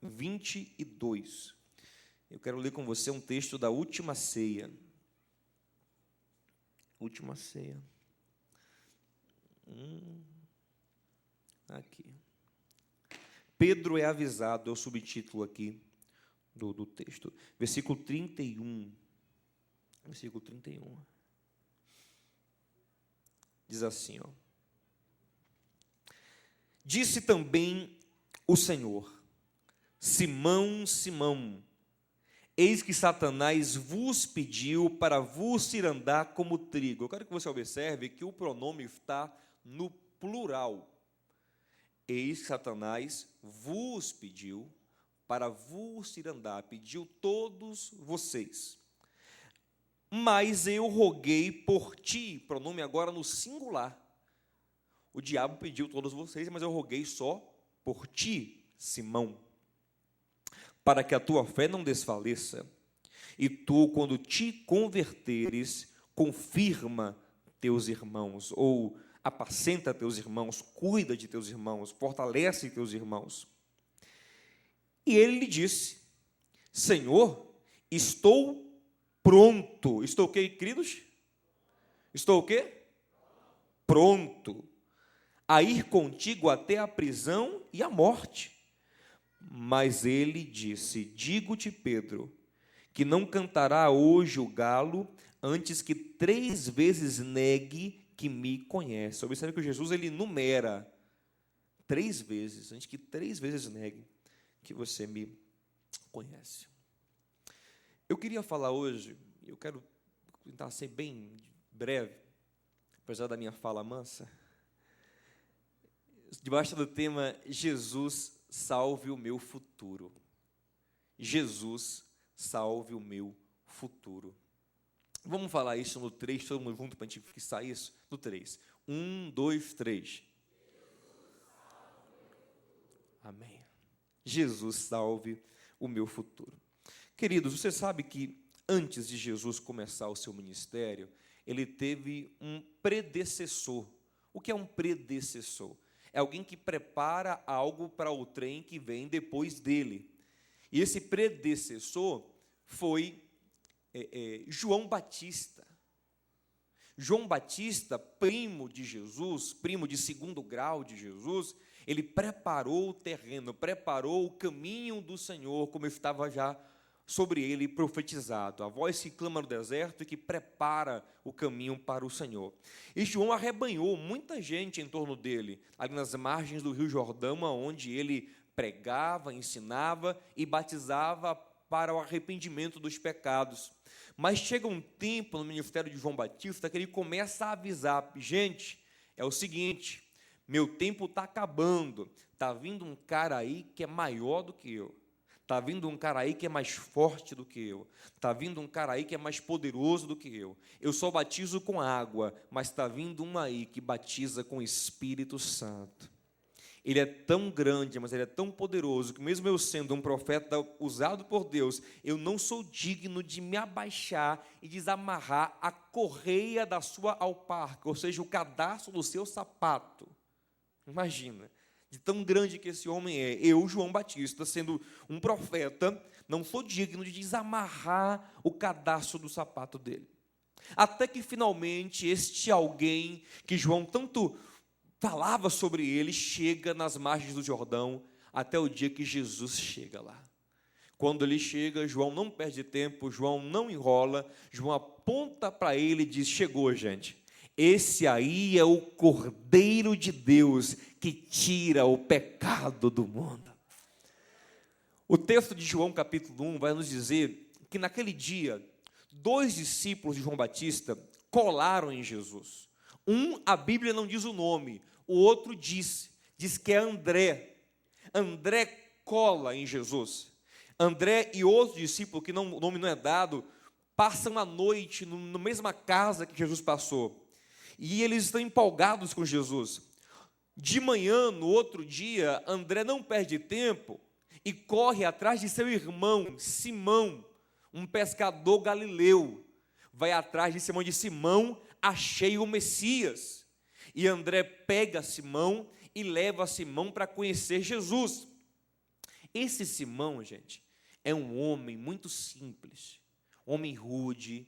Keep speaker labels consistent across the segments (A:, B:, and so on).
A: 22. Eu quero ler com você um texto da última ceia. Última ceia. Aqui. Pedro é avisado, é o subtítulo aqui do texto. Versículo 31. Versículo 31. Diz assim, ó. Disse também o Senhor: Simão, Simão, eis que Satanás vos pediu para vos cirandar como trigo. Eu quero que você observe que o pronome está no plural. Eis que Satanás vos pediu para vos cirandar, pediu todos vocês. Mas eu roguei por ti, pronome agora no singular. O diabo pediu todos vocês, mas eu roguei só por ti, Simão, para que a tua fé não desfaleça, e tu, quando te converteres, confirma teus irmãos, ou apacenta teus irmãos, cuida de teus irmãos, fortalece teus irmãos. E ele lhe disse: Senhor, estou pronto. Estou o quê, queridos? Estou o quê? Pronto a ir contigo até a prisão e a morte. Mas ele disse: digo-te, Pedro, que não cantará hoje o galo antes que 3 vezes negue que me conhece. Observe que Jesus ele numera 3 vezes, antes que 3 vezes negue que você me conhece. Eu queria falar hoje, eu quero tentar ser bem breve, apesar da minha fala mansa, debaixo do tema Jesus salve o meu futuro. Jesus salve o meu futuro. Vamos falar isso no 3, todo mundo junto para a gente fixar isso? No 3. 1, 2, 3. Amém. Jesus salve o meu futuro. Queridos, você sabe que antes de Jesus começar o seu ministério, ele teve um predecessor. O que é um predecessor? É alguém que prepara algo para o trem que vem depois dele. E esse predecessor foi João Batista. João Batista, primo de Jesus, primo de 2º grau de Jesus, ele preparou o terreno, preparou o caminho do Senhor, como estava já sobre ele profetizado. A voz que clama no deserto e que prepara o caminho para o Senhor. E João arrebanhou muita gente em torno dele, ali nas margens do Rio Jordão, onde ele pregava, ensinava e batizava para o arrependimento dos pecados. Mas chega um tempo no ministério de João Batista que ele começa a avisar: gente, é o seguinte, meu tempo está acabando, está vindo um cara aí que é maior do que eu. Está vindo um cara aí que é mais forte do que eu. Está vindo um cara aí que é mais poderoso do que eu. Eu só batizo com água, mas está vindo um aí que batiza com o Espírito Santo. Ele é tão grande, mas ele é tão poderoso, que mesmo eu sendo um profeta usado por Deus, eu não sou digno de me abaixar e desamarrar a correia da sua alparca, ou seja, o cadarço do seu sapato. Imagina. De tão grande que esse homem é, eu, João Batista, sendo um profeta, não sou digno de desamarrar o cadarço do sapato dele. Até que, finalmente, este alguém que João tanto falava sobre ele, chega nas margens do Jordão, até o dia que Jesus chega lá. Quando ele chega, João não perde tempo, João não enrola, João aponta para ele e diz: chegou, gente. Esse aí é o Cordeiro de Deus que tira o pecado do mundo. O texto de João capítulo 1 vai nos dizer que naquele dia, 2 discípulos de João Batista colaram em Jesus. A Bíblia não diz o nome, o outro diz que é André. André cola em Jesus. André e outro discípulo, que o nome não é dado, passam a noite na mesma casa que Jesus passou. E eles estão empolgados com Jesus. De manhã, no outro dia, André não perde tempo e corre atrás de seu irmão, Simão, um pescador galileu. Vai atrás de Simão, de Simão, achei o Messias. E André pega Simão e leva Simão para conhecer Jesus. Esse Simão, gente, é um homem muito simples, homem rude,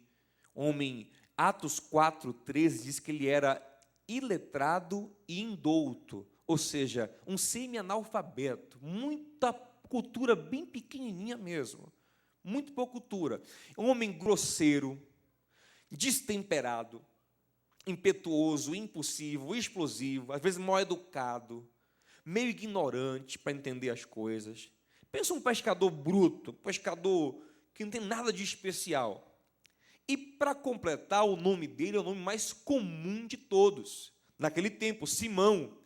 A: homem. Atos 4:13 diz que ele era iletrado e indouto, ou seja, um semi-analfabeto, muita cultura bem pequenininha mesmo, muito pouca cultura. Um homem grosseiro, destemperado, impetuoso, impulsivo, explosivo, às vezes mal educado, meio ignorante para entender as coisas. Pensa um pescador bruto, um pescador que não tem nada de especial. E para completar, o nome dele é o nome mais comum de todos. Naquele tempo, Simão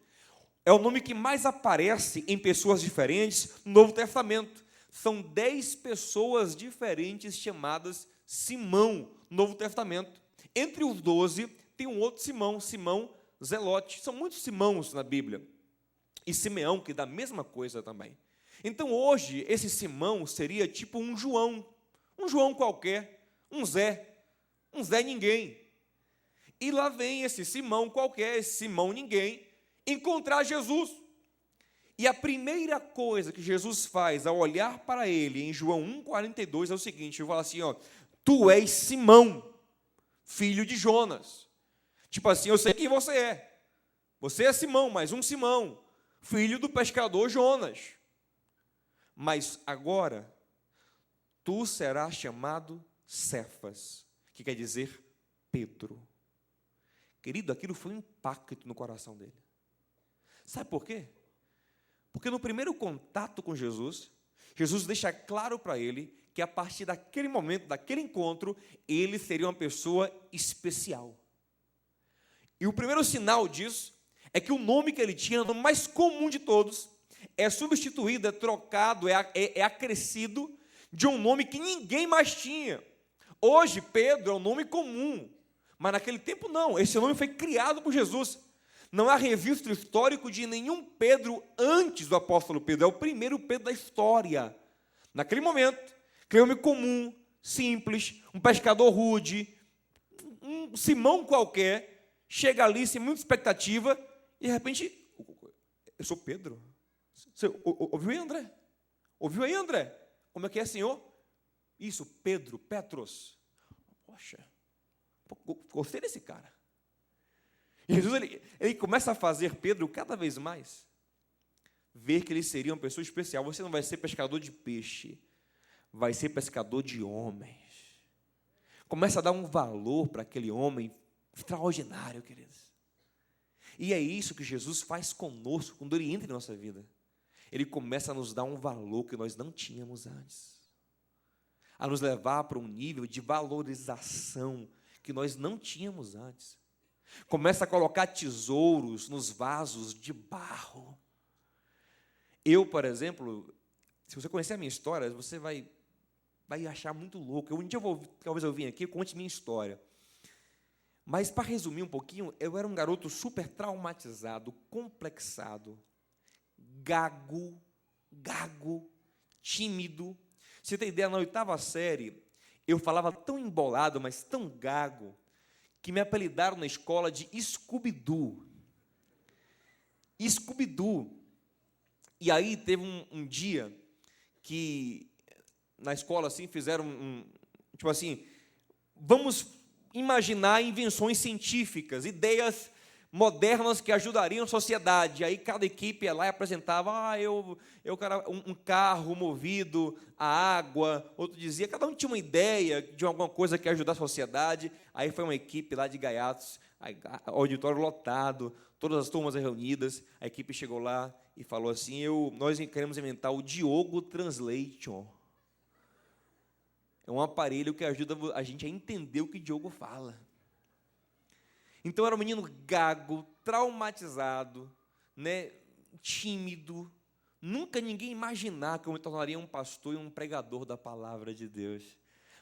A: é o nome que mais aparece em pessoas diferentes no Novo Testamento. São 10 pessoas diferentes chamadas Simão no Novo Testamento. Entre os 12, tem um outro Simão, Simão Zelote. São muitos Simãos na Bíblia. E Simeão, que dá a mesma coisa também. Então, hoje, esse Simão seria tipo um João qualquer, um Zé ninguém. E lá vem esse Simão qualquer, esse Simão ninguém, encontrar Jesus. E a primeira coisa que Jesus faz ao olhar para ele, em João 1,42, é o seguinte, ele fala assim, ó, tu és Simão, filho de Jonas. Tipo assim, eu sei quem você é. Você é Simão, mais um Simão, filho do pescador Jonas. Mas agora, tu serás chamado Cefas, que quer dizer Pedro. Querido, aquilo foi um impacto no coração dele. Sabe por quê? Porque no primeiro contato com Jesus, Jesus deixa claro para ele que a partir daquele momento, daquele encontro, ele seria uma pessoa especial. E o primeiro sinal disso é que o nome que ele tinha, o nome mais comum de todos, é substituído, é trocado, é acrescido de um nome que ninguém mais tinha. Hoje, Pedro é um nome comum, mas naquele tempo não, esse nome foi criado por Jesus. Não há registro histórico de nenhum Pedro antes do apóstolo Pedro, é o primeiro Pedro da história. Naquele momento, aquele homem comum, simples, um pescador rude, um Simão qualquer, chega ali sem muita expectativa, e de repente, eu sou Pedro. Você ouviu aí, André? Ouviu aí, André? Como é que é, Senhor? Isso, Pedro, Petros. Poxa, gostei desse cara. E Jesus, ele começa a fazer Pedro cada vez mais ver que ele seria uma pessoa especial. Você não vai ser pescador de peixe, vai ser pescador de homens. Começa a dar um valor para aquele homem extraordinário, queridos. E é isso que Jesus faz conosco quando ele entra em nossa vida. Ele começa a nos dar um valor que nós não tínhamos antes, a nos levar para um nível de valorização que nós não tínhamos antes. Começa a colocar tesouros nos vasos de barro. Eu, por exemplo, se você conhecer a minha história, você vai achar muito louco. Um dia talvez eu vim aqui e conte minha história. Mas, para resumir um pouquinho, eu era um garoto super traumatizado, complexado, gago, tímido. Você tem ideia, na 8ª série, eu falava tão embolado, mas tão gago, que me apelidaram na escola de Scooby-Doo. Scooby-Doo. E aí teve um dia que na escola assim fizeram tipo assim, vamos imaginar invenções científicas, ideias modernas que ajudariam a sociedade. Aí cada equipe ia lá e apresentava, um carro movido a água, outro dizia, cada um tinha uma ideia de alguma coisa que ia ajudar a sociedade. Aí foi uma equipe lá de gaiatos, auditório lotado, todas as turmas reunidas, a equipe chegou lá e falou assim, nós queremos inventar o Diogo Translation. É um aparelho que ajuda a gente a entender o que Diogo fala. Então, era um menino gago, traumatizado, né, tímido. Nunca ninguém imaginar que eu me tornaria um pastor e um pregador da palavra de Deus.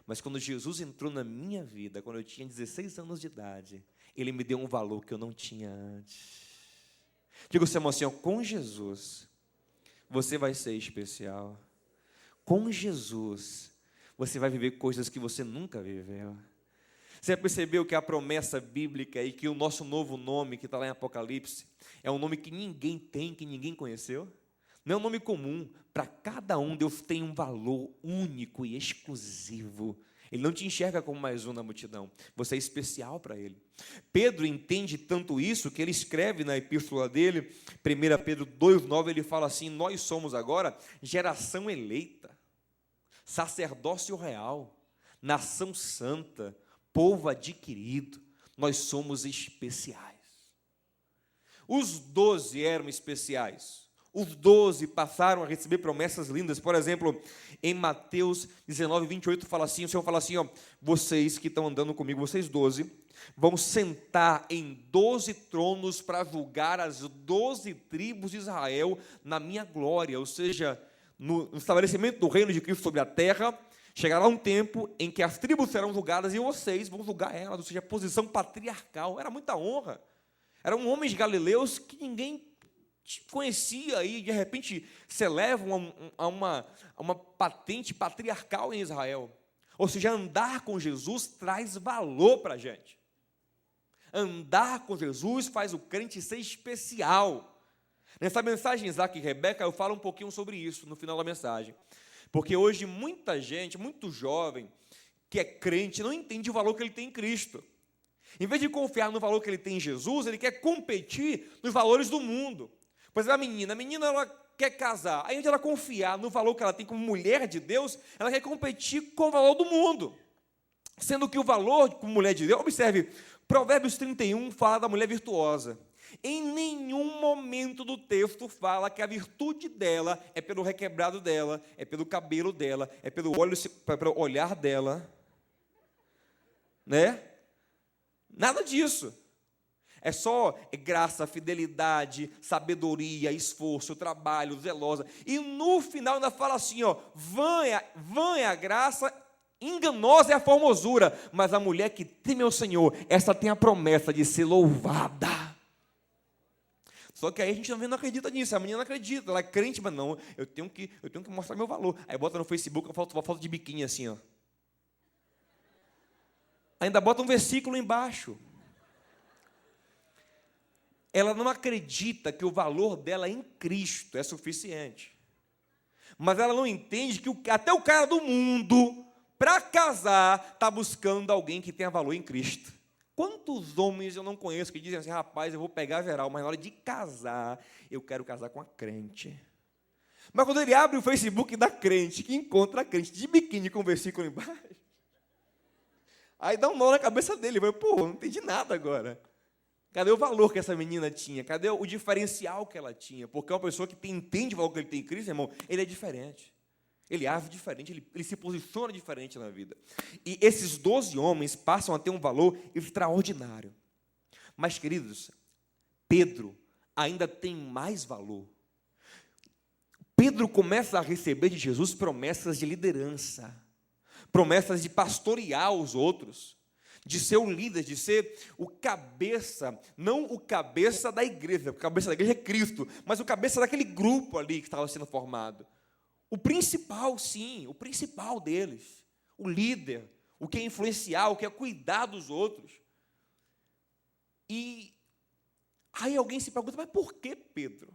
A: Mas quando Jesus entrou na minha vida, quando eu tinha 16 anos de idade, Ele me deu um valor que eu não tinha antes. Digo, seu irmão, assim, com Jesus, você vai ser especial. Com Jesus, você vai viver coisas que você nunca viveu. Você já percebeu que a promessa bíblica e que o nosso novo nome, que está lá em Apocalipse, é um nome que ninguém tem, que ninguém conheceu? Não é um nome comum. Para cada um, Deus tem um valor único e exclusivo. Ele não te enxerga como mais um na multidão. Você é especial para Ele. Pedro entende tanto isso que ele escreve na epístola dele, 1 Pedro 2,9, ele fala assim: nós somos agora geração eleita, sacerdócio real, nação santa, povo adquirido. Nós somos especiais. Os 12 eram especiais. Os 12 passaram a receber promessas lindas. Por exemplo, em Mateus 19, 28, fala assim, o Senhor fala assim, ó, vocês que estão andando comigo, vocês 12, vão sentar em 12 tronos para julgar as 12 tribos de Israel na minha glória. Ou seja, no estabelecimento do reino de Cristo sobre a terra, chegará um tempo em que as tribos serão julgadas e vocês vão julgar elas. Ou seja, a posição patriarcal. Era muita honra. Eram homens galileus que ninguém conhecia, e de repente se elevam a uma patente patriarcal em Israel. Ou seja, andar com Jesus traz valor para a gente. Andar com Jesus faz o crente ser especial. Nessa mensagem Isaac e Rebeca, eu falo um pouquinho sobre isso no final da mensagem. Porque hoje muita gente, muito jovem, que é crente, não entende o valor que ele tem em Cristo. Em vez de confiar no valor que ele tem em Jesus, ele quer competir nos valores do mundo. Por exemplo, a menina ela quer casar, aí onde ela confiar no valor que ela tem como mulher de Deus, ela quer competir com o valor do mundo. Sendo que o valor como mulher de Deus, observe, Provérbios 31 fala da mulher virtuosa. Em nenhum momento do texto fala que a virtude dela é pelo requebrado dela, é pelo cabelo dela, é pelo olhar dela, né? Nada disso. É só graça, fidelidade, sabedoria, esforço, trabalho, zelosa. E no final ainda fala assim, ó, vã é a graça, enganosa é a formosura, mas a mulher que teme ao Senhor, essa tem a promessa de ser louvada. Só que aí a gente não acredita nisso, a menina não acredita, ela é crente, mas não, eu tenho que mostrar meu valor. Aí bota no Facebook uma foto de biquíni assim, ó. Ainda bota um versículo embaixo. Ela não acredita que o valor dela em Cristo é suficiente. Mas ela não entende que até o cara do mundo, para casar, está buscando alguém que tenha valor em Cristo. Quantos homens eu não conheço que dizem assim, rapaz, eu vou pegar geral, mas na hora de casar, eu quero casar com a crente. Mas quando ele abre o Facebook da crente, que encontra a crente de biquíni com o versículo embaixo, aí dá um nó na cabeça dele, vai, pô, não entendi nada agora. Cadê o valor que essa menina tinha? Cadê o diferencial que ela tinha? Porque uma pessoa que entende o valor que ele tem em Cristo, irmão, ele é diferente. Ele age diferente, ele se posiciona diferente na vida. E esses 12 homens passam a ter um valor extraordinário. Mas, queridos, Pedro ainda tem mais valor. Pedro começa a receber de Jesus promessas de liderança, promessas de pastorear os outros, de ser o líder, de ser o cabeça, não o cabeça da igreja, porque o cabeça da igreja é Cristo, mas o cabeça daquele grupo ali que estava sendo formado. O principal, sim, o principal deles, o líder, o que é influenciar, o que é cuidar dos outros. E aí alguém se pergunta, mas por que Pedro?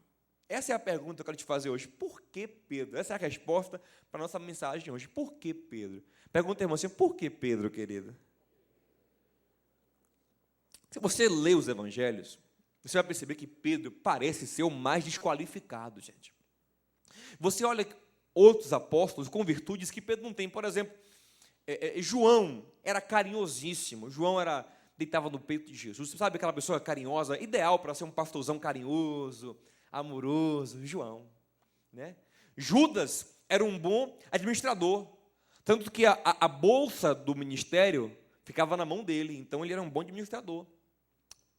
A: Essa é a pergunta que eu quero te fazer hoje. Por que Pedro? Essa é a resposta para a nossa mensagem de hoje. Por que Pedro? Pergunta, irmão, assim, por que Pedro, querido? Se você lê os evangelhos, você vai perceber que Pedro parece ser o mais desqualificado, gente. Você olha outros apóstolos com virtudes que Pedro não tem. Por exemplo, João era carinhosíssimo. João deitava no peito de Jesus. Você sabe aquela pessoa carinhosa, ideal para ser um pastorzão carinhoso, amoroso? João, né? Judas era um bom administrador, tanto que a bolsa do ministério ficava na mão dele, então ele era um bom administrador.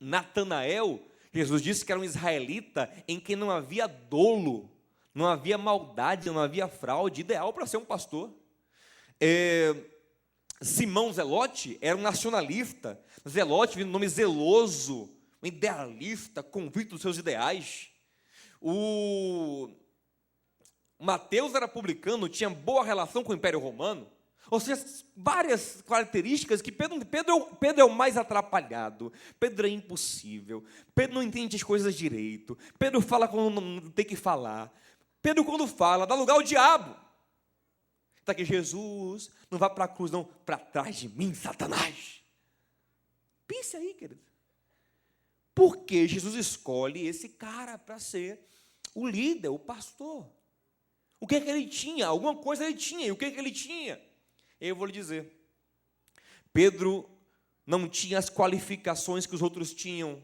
A: Natanael, Jesus disse que era um israelita em quem não havia dolo, não havia maldade, não havia fraude, ideal para ser um pastor. Simão Zelote era um nacionalista. Zelote vem do nome zeloso, um idealista, convicto dos seus ideais. O Mateus era publicano, tinha boa relação com o Império Romano. Ou seja, várias características que Pedro é o mais atrapalhado. Pedro é impossível. Pedro não entende as coisas direito. Pedro fala quando não tem que falar. Pedro, quando fala, dá lugar ao diabo. Está aqui, Jesus, não vá para a cruz, não, para trás de mim, Satanás. Pense aí, querido. Por que Jesus escolhe esse cara para ser o líder, o pastor? O que é que ele tinha? Alguma coisa ele tinha. E o que é que ele tinha? Eu vou lhe dizer. Pedro não tinha as qualificações que os outros tinham,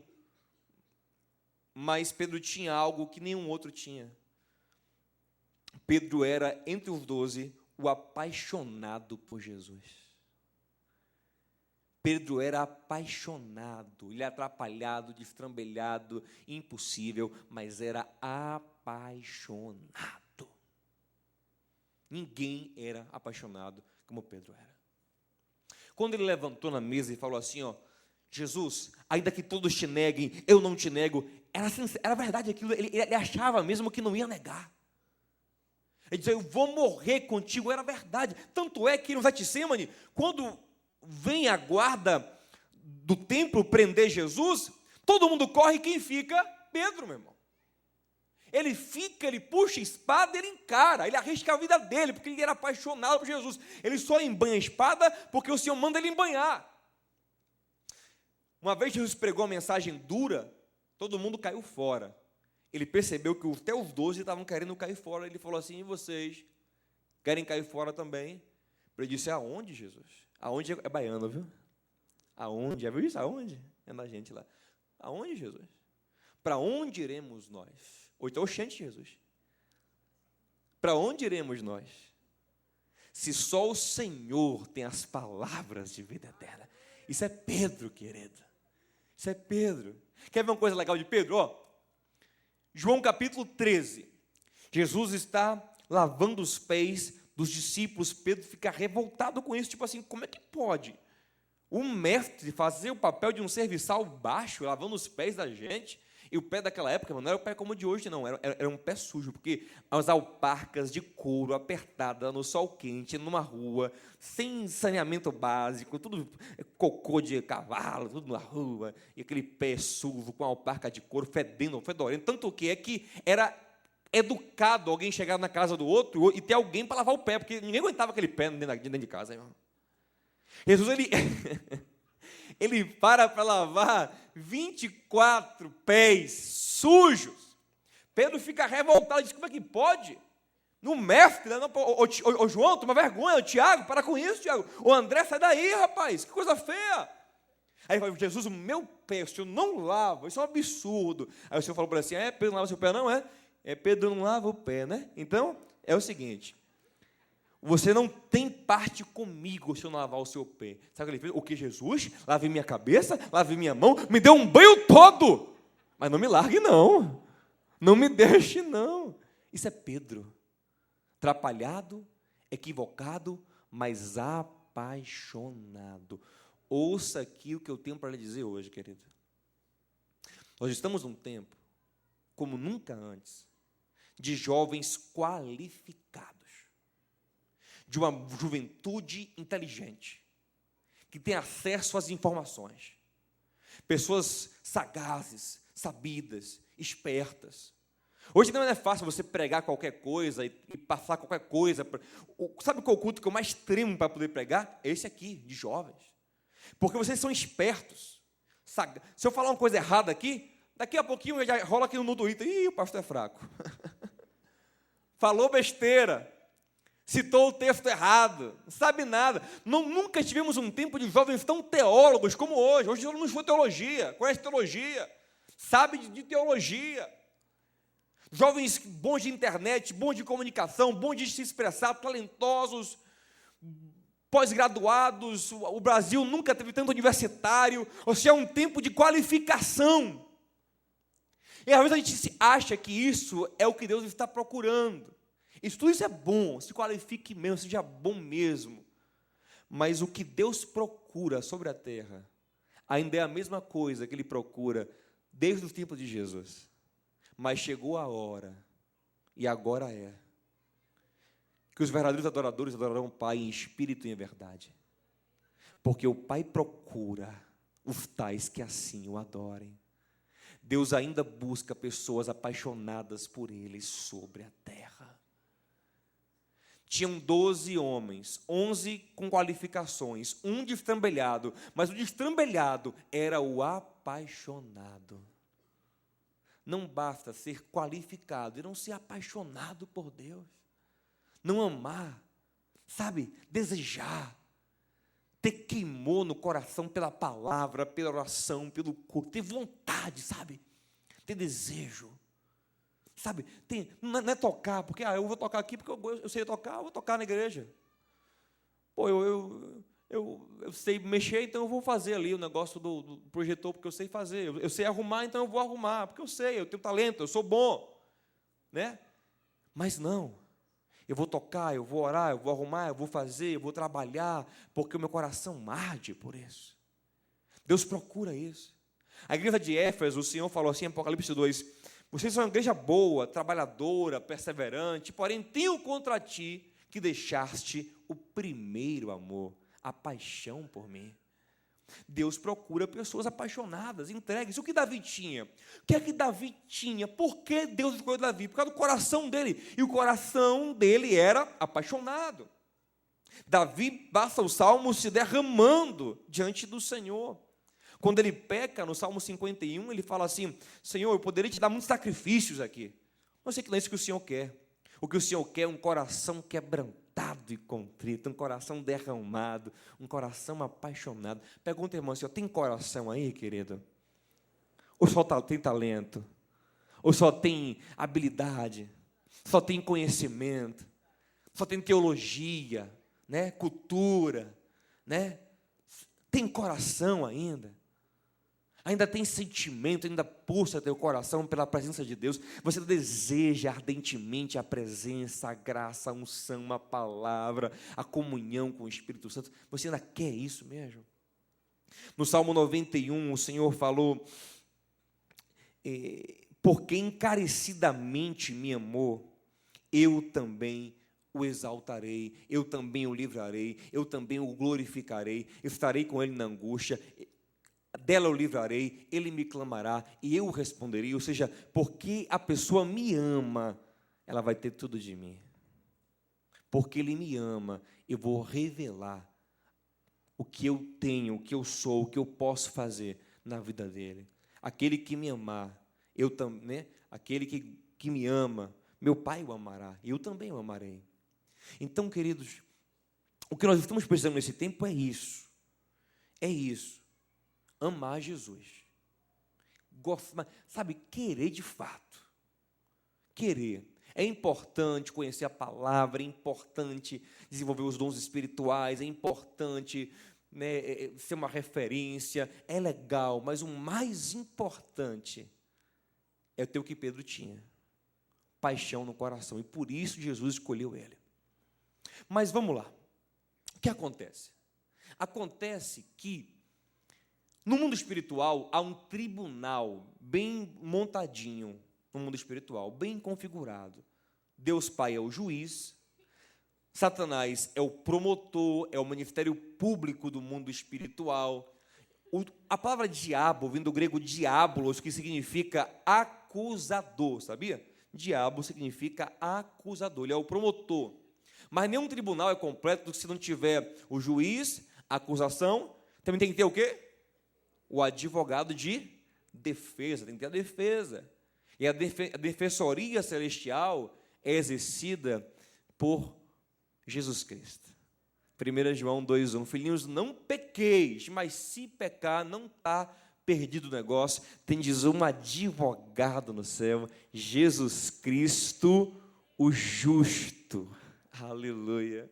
A: mas Pedro tinha algo que nenhum outro tinha. Pedro era, entre os 12, o apaixonado por Jesus. Pedro era apaixonado, ele era atrapalhado, destrambelhado, impossível, mas era apaixonado. Ninguém era apaixonado como Pedro era. Quando ele levantou na mesa e falou assim, Jesus, ainda que todos te neguem, eu não te nego, era verdade aquilo, ele achava mesmo que não ia negar. Ele dizia, eu vou morrer contigo, era verdade. Tanto é que no Getsemane, quando vem a guarda do templo prender Jesus, todo mundo corre, quem fica? Pedro, meu irmão. Ele fica, ele puxa a espada, ele encara, ele arrisca a vida dele, porque ele era apaixonado por Jesus. Ele só embanha a espada porque o Senhor manda ele embanhar. Uma vez Jesus pregou uma mensagem dura, todo mundo caiu fora. Ele percebeu que até os 12 estavam querendo cair fora. Ele falou assim, e vocês querem cair fora também? Ele disse, aonde, Jesus? Aonde é baiano, viu? Aonde? Já viu isso? Aonde? É na gente lá. Aonde, Jesus? Para onde iremos nós? Ou então, oxente, Jesus. Para onde iremos nós? Se só o Senhor tem as palavras de vida eterna. Isso é Pedro, querido. Isso é Pedro. Quer ver uma coisa legal de Pedro? João capítulo 13. Jesus está lavando os pés dos discípulos. Pedro fica revoltado com isso. Tipo assim, como é que pode um mestre fazer o papel de um serviçal baixo, lavando os pés da gente? E o pé daquela época, não era o pé como o de hoje, não. Era um pé sujo, porque as alparcas de couro apertadas no sol quente, numa rua, sem saneamento básico, tudo cocô de cavalo, tudo na rua, e aquele pé sujo com a alparca de couro, fedorento. Tanto que era educado alguém chegar na casa do outro e ter alguém para lavar o pé, porque ninguém aguentava aquele pé dentro de casa. Irmão. Jesus, ele para lavar 24 pés sujos. Pedro fica revoltado, diz, como é que pode? No mestre, né? Ô João, toma vergonha, Tiago, para com isso, Tiago. O André, sai daí, rapaz, que coisa feia. Aí fala, Jesus, o meu pé, o senhor não lava, isso é um absurdo. Aí o senhor falou para ele assim, Pedro não lava seu pé, não é? Pedro não lava o pé, né? Então, é o seguinte, você não tem parte comigo se eu não lavar o seu pé. Sabe o que ele fez? O que, Jesus? Lave minha cabeça, lave minha mão, me dê um banho todo. Mas não me largue, não. Não me deixe, não. Isso é Pedro. Atrapalhado, equivocado, mas apaixonado. Ouça aqui o que eu tenho para lhe dizer hoje, querido. Nós estamos num tempo, como nunca antes, de jovens qualificados. De uma juventude inteligente, que tem acesso às informações, pessoas sagazes, sabidas, espertas. Hoje não é fácil você pregar qualquer coisa e passar qualquer coisa. Sabe qual culto que eu mais tremo para poder pregar? É esse aqui, de jovens. Porque vocês são espertos. Se eu falar uma coisa errada aqui, daqui a pouquinho já rola aqui no Twitter. Ih, o pastor é fraco. Falou besteira. Citou o texto errado, não sabe nada. Nunca tivemos um tempo de jovens tão teólogos como hoje. Hoje todo mundo estuda teologia, conhece teologia, sabe de teologia. Jovens bons de internet, bons de comunicação, bons de se expressar, talentosos, pós-graduados. O Brasil nunca teve tanto universitário. Ou seja, é um tempo de qualificação. E às vezes a gente acha que isso é o que Deus está procurando. Tudo isso é bom, se qualifique mesmo, seja bom mesmo. Mas o que Deus procura sobre a terra ainda é a mesma coisa que Ele procura desde os tempos de Jesus. Mas chegou a hora, e agora é, que os verdadeiros adoradores adorarão o Pai em espírito e em verdade. Porque o Pai procura os tais que assim o adorem. Deus ainda busca pessoas apaixonadas por Ele sobre a terra. Tinham 12 homens, 11 com qualificações, um destrambelhado, mas o destrambelhado era o apaixonado. Não basta ser qualificado e não ser apaixonado por Deus. Não amar, sabe, desejar, ter queimou no coração pela palavra, pela oração, pelo culto, ter vontade, sabe, ter desejo, sabe, não é tocar, porque eu vou tocar aqui porque eu sei tocar, eu vou tocar na igreja. Pô, eu sei mexer, então eu vou fazer ali o negócio do projetor, porque eu sei fazer. Eu sei arrumar, então eu vou arrumar, porque eu tenho talento, eu sou bom, né? Mas não. Eu vou tocar, eu vou orar, eu vou arrumar, eu vou fazer, eu vou trabalhar, porque o meu coração arde por isso. Deus procura isso. A igreja de Éfeso, o Senhor falou assim em Apocalipse 2, vocês são uma igreja boa, trabalhadora, perseverante, porém tenho contra ti que deixaste o primeiro amor, a paixão por mim. Deus procura pessoas apaixonadas, entregues. O que Davi tinha? O que é que Davi tinha? Por que Deus escolheu Davi? Por causa do coração dele. E o coração dele era apaixonado. Davi passa o salmo se derramando diante do Senhor. Quando ele peca, no Salmo 51, ele fala assim, Senhor, eu poderia te dar muitos sacrifícios aqui. Não sei que não é isso que o Senhor quer. O que o Senhor quer é um coração quebrantado e contrito, um coração derramado, um coração apaixonado. Pergunta, irmão, Senhor, tem coração aí, querido? Ou só tem talento? Ou só tem habilidade? Só tem conhecimento? Só tem teologia, né? Cultura, né? Tem coração ainda? Ainda tem sentimento, ainda pulsa teu coração pela presença de Deus, você deseja ardentemente a presença, a graça, a unção, a palavra, a comunhão com o Espírito Santo, você ainda quer isso mesmo? No Salmo 91, o Senhor falou, porque encarecidamente me amou, eu também o exaltarei, eu também o livrarei, eu também o glorificarei, estarei com ele na angústia, dela eu livrarei, ele me clamará e eu o responderei. Ou seja, porque a pessoa me ama, ela vai ter tudo de mim. Porque ele me ama, eu vou revelar o que eu tenho, o que eu sou, o que eu posso fazer na vida dele. Aquele que me amar, eu também, né? Aquele que me ama, meu Pai o amará, eu também o amarei. Então, queridos, o que nós estamos precisando nesse tempo é isso. É isso. Amar Jesus. Sabe, querer de fato. Querer. É importante conhecer a palavra, é importante desenvolver os dons espirituais, é importante, né, ser uma referência, é legal, mas o mais importante é ter o que Pedro tinha. Paixão no coração. E por isso Jesus escolheu ele. Mas vamos lá. O que acontece? Acontece que no mundo espiritual, há um tribunal bem montadinho, no mundo espiritual, bem configurado. Deus Pai é o juiz, Satanás é o promotor, é o ministério público do mundo espiritual. A palavra diabo vem do grego diabolos, que significa acusador, sabia? Diabo significa acusador, ele é o promotor. Mas nenhum tribunal é completo se não tiver o juiz, a acusação, também tem que ter o quê? O advogado de defesa, tem que ter a defesa. E a defensoria celestial é exercida por Jesus Cristo. 1 João 2,1, filhinhos, não pequeis, mas se pecar, não está perdido o negócio, tendes um advogado no céu, Jesus Cristo, o justo. Aleluia.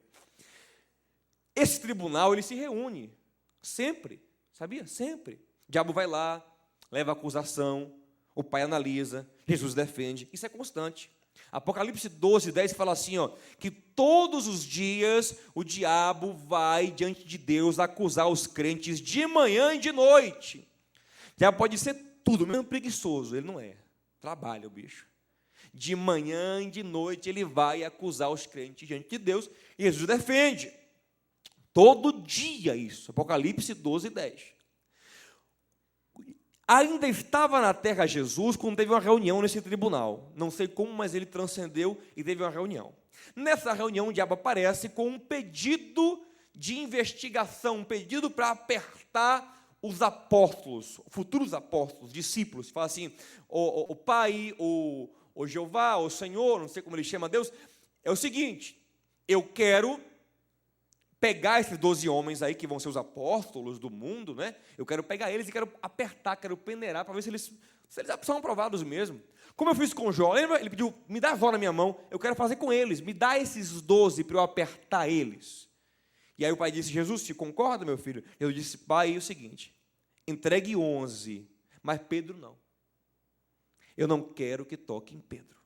A: Esse tribunal, ele se reúne, sempre. Sabia? Sempre. O diabo vai lá, leva a acusação, o Pai analisa, Jesus defende. Isso é constante. Apocalipse 12:10 fala assim, que todos os dias o diabo vai diante de Deus acusar os crentes de manhã e de noite. O diabo pode ser tudo, mesmo preguiçoso, ele não é. Trabalha o bicho. De manhã e de noite ele vai acusar os crentes diante de Deus e Jesus defende. Todo dia isso, Apocalipse 12:10. Ainda estava na terra Jesus quando teve uma reunião nesse tribunal. Não sei como, mas ele transcendeu e teve uma reunião. Nessa reunião, o diabo aparece com um pedido de investigação, um pedido para apertar os apóstolos, futuros apóstolos, discípulos. Fala assim, o Pai, o Jeová, o Senhor, não sei como ele chama Deus, é o seguinte, eu quero pegar esses 12 homens aí, que vão ser os apóstolos do mundo, né? Eu quero pegar eles e quero apertar, quero peneirar, para ver se eles são aprovados mesmo. Como eu fiz com Jó, lembra? Ele pediu, me dá a vara na minha mão, eu quero fazer com eles, me dá esses 12 para eu apertar eles. E aí o pai disse, Jesus, você concorda, meu filho? Eu disse, pai, é o seguinte, entregue 11, mas Pedro não. Eu não quero que toque em Pedro.